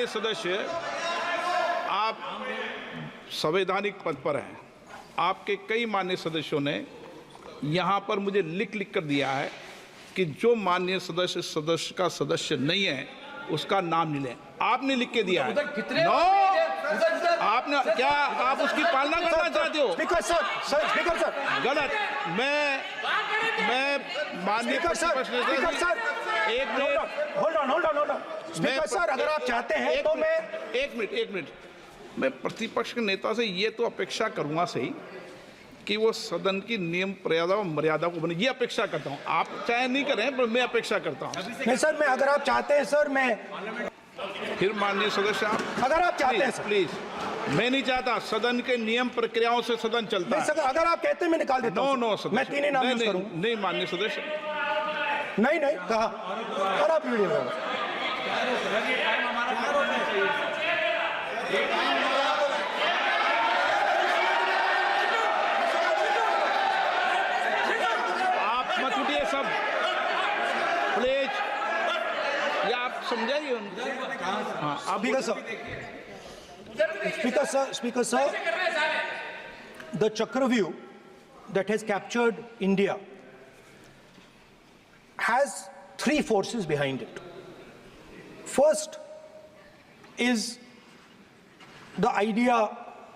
माननीय सदस्य, आप संवैधानिक पद पर हैं। आपके कई माननीय सदस्यों ने यहाँ पर मुझे लिख कर दिया है कि जो माननीय सदस्य का सदस्य नहीं है उसका नाम नहीं लें। आपने लिख के दिया है। आपने क्या आप उसकी पालना करना चाहते हो? स्पीकर सर, गलत। मैं माननीय स्पीकर सर, एक minute, hold on. Speaker sir, अगर आप चाहते हैं तो मैं एक मिनट मैं प्रतिपक्ष के नेता से ये तो अपेक्षा करूंगा सही कि वो सदन की नियम मर्यादा को बने, ये अपेक्षा करता हूं। आप चाहे नहीं करें पर मैं अपेक्षा करता हूं। नहीं सर, मैं अगर आप चाहते हैं सर, मैं फिर माननीय सदस्य आप अगर आप चाहते हैं प्लीज, मैं नहीं चाहता। सदन के नियम प्रक्रियाओं से सदन चलता है। अगर आप कहते हैं मैं निकाल देता हूं। नो मैं 3 ही नाम यूज करूंगा। नहीं माननीय सदस्य, नहीं कहा। और आप वीडियो सब प्लीज, या आप समझाइए उनको। हाँ, आप Speaker sir, the Chakravyuh that has captured India has 3 forces behind it. First is the idea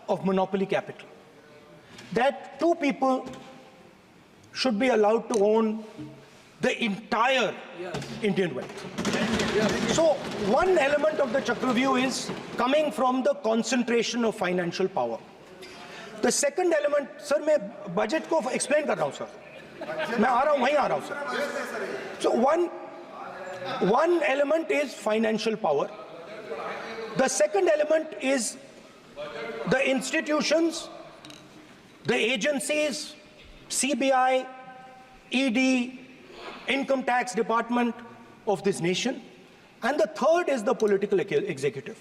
of monopoly capital, that 2 people should be allowed to own the entire Indian wealth. So one element of the Chakravyuh is coming from the concentration of financial power. The second element, sir, मैं budget को explain कर रहा हूँ sir, मैं आ रहा हूँ, वहीं आ रहा हूँ sir. So one element is financial power. The second element is the institutions, the agencies, CBI, ED, Income Tax Department of this nation, and the third is the political executive.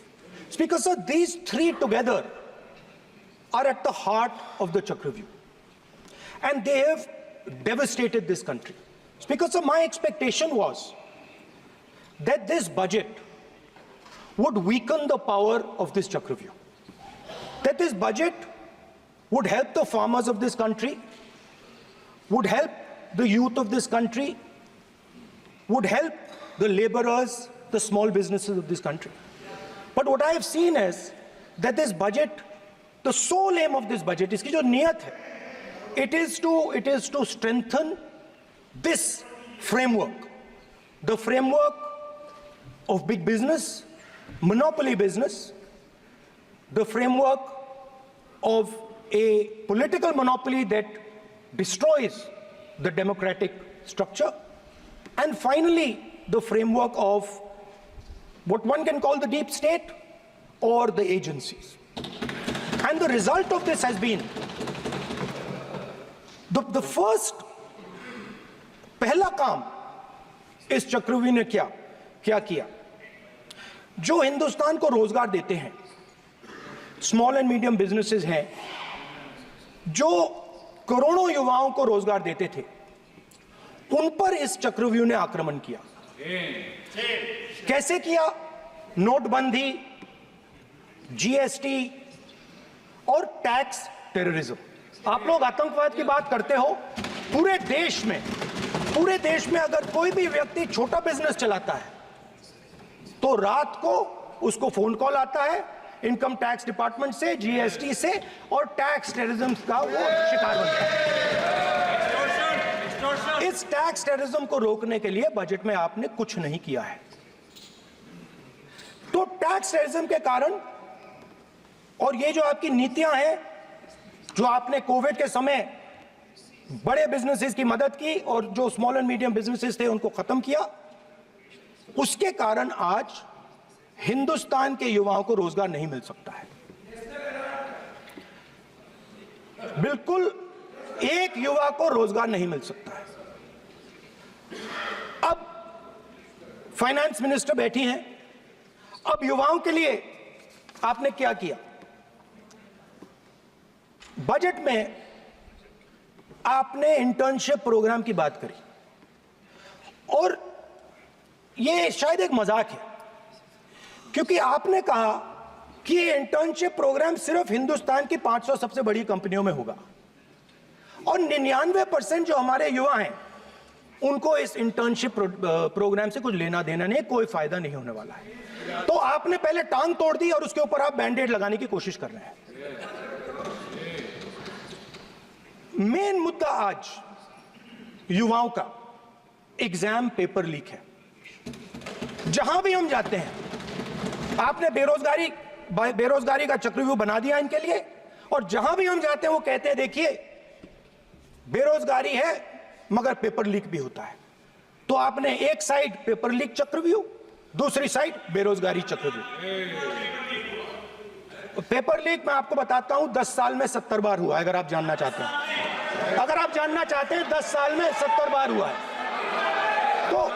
Speaker sir, these 3 together are at the heart of the Chakravyuh, and they have devastated this country. Speaker sir, my expectation was that this budget would weaken the power of this Chakravyuh, that this budget would help the farmers of this country, would help the youth of this country, would help the laborers, the small businesses of this country. But what I have seen is that this budget, the sole aim of this budget, iski jo niyat hai, it is to strengthen this framework, the framework of big business, monopoly business, the framework of a political monopoly that destroys the democratic structure, and finally the framework of what one can call the deep state or the agencies. And the result of this has been the first पहला काम इस चक्रव्यूह ने क्या किया, जो हिंदुस्तान को रोजगार देते हैं, स्मॉल एंड मीडियम बिजनेसेस हैं, जो करोड़ों युवाओं को रोजगार देते थे, उन पर इस चक्रव्यूह ने आक्रमण किया। कैसे किया? नोटबंदी, जीएसटी और टैक्स टेररिज्म। आप लोग आतंकवाद की बात करते हो, पूरे देश में अगर कोई भी व्यक्ति छोटा बिजनेस चलाता है तो रात को उसको फोन कॉल आता है इनकम टैक्स डिपार्टमेंट से, जीएसटी से, और टैक्स टेररिज्म का वो शिकार बनता है। इस टैक्स टेररिज्म को रोकने के लिए बजट में आपने कुछ नहीं किया है। तो टैक्स टेररिज्म के कारण और ये जो आपकी नीतियां हैं, जो आपने कोविड के समय बड़े बिजनेसेस की मदद की और जो स्मॉल एंड मीडियम बिजनेसेस थे उनको खत्म किया, उसके कारण आज हिंदुस्तान के युवाओं को रोजगार नहीं मिल सकता है। बिल्कुल एक युवा को रोजगार नहीं मिल सकता है। अब फाइनेंस मिनिस्टर बैठी हैं, अब युवाओं के लिए आपने क्या किया? बजट में आपने इंटर्नशिप प्रोग्राम की बात करी और यह शायद एक मजाक है, क्योंकि आपने कहा कि ये इंटर्नशिप प्रोग्राम सिर्फ हिंदुस्तान की 500 सबसे बड़ी कंपनियों में होगा और 99% जो हमारे युवा हैं उनको इस इंटर्नशिप प्रोग्राम से कुछ लेना देना नहीं, कोई फायदा नहीं होने वाला है। तो आपने पहले टांग तोड़ दी और उसके ऊपर आप बैंडेड लगाने की कोशिश कर रहे हैं। मेन मुद्दा आज युवाओं का एग्जाम पेपर लीक है। जहां भी हम जाते हैं आपने बेरोजगारी का चक्रव्यूह बना दिया इनके लिए, और जहां भी हम जाते हैं वो कहते हैं देखिए बेरोजगारी है मगर पेपर लीक भी होता है। तो आपने एक साइड पेपर लीक चक्रव्यूह, दूसरी साइड बेरोजगारी चक्रव्यूह। पेपर लीक मैं आपको बताता हूं 10 साल में 70 बार हुआ है। अगर आप जानना चाहते हैं, 10 साल में 70 बार हुआ है। तो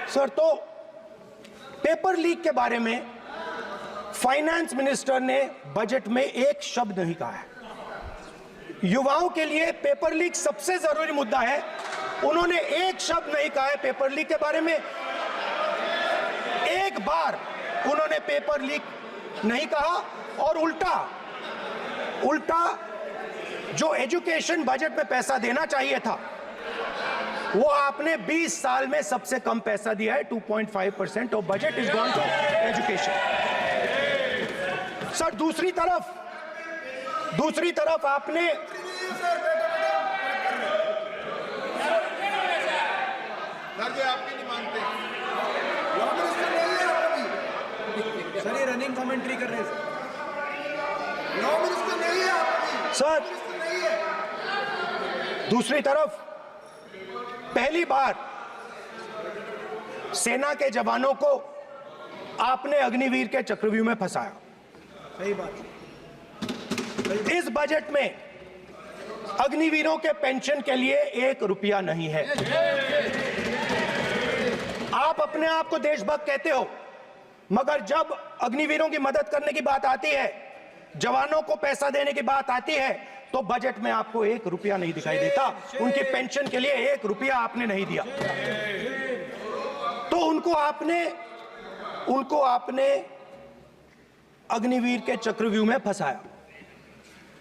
सर तो पेपर लीक के बारे में फाइनेंस मिनिस्टर ने बजट में एक शब्द नहीं कहा है। युवाओं के लिए पेपर लीक सबसे जरूरी मुद्दा है, उन्होंने एक शब्द नहीं कहा है पेपर लीक के बारे में। एक बार उन्होंने पेपर लीक नहीं कहा और उल्टा जो एजुकेशन बजट में पैसा देना चाहिए था वो आपने 20 साल में सबसे कम पैसा दिया है। 2.5% of budget is gone to education. Sir दूसरी तरफ आपने आपकी नहीं मानते सर, ये रनिंग कमेंट्री कर रहे हैं सर। दूसरी तरफ पहली बार सेना के जवानों को आपने अग्निवीर के चक्रव्यूह में फंसाया। सही बात। इस बजट में अग्निवीरों के पेंशन के लिए 1 रुपया नहीं है। आप अपने आप को देशभक्त कहते हो, मगर जब अग्निवीरों की मदद करने की बात आती है, जवानों को पैसा देने की बात आती है, तो बजट में आपको 1 रुपया नहीं दिखाई देता। उनकी पेंशन के लिए 1 रुपया आपने नहीं दिया। तो उनको आपने अग्निवीर के चक्रव्यूह में फंसाया।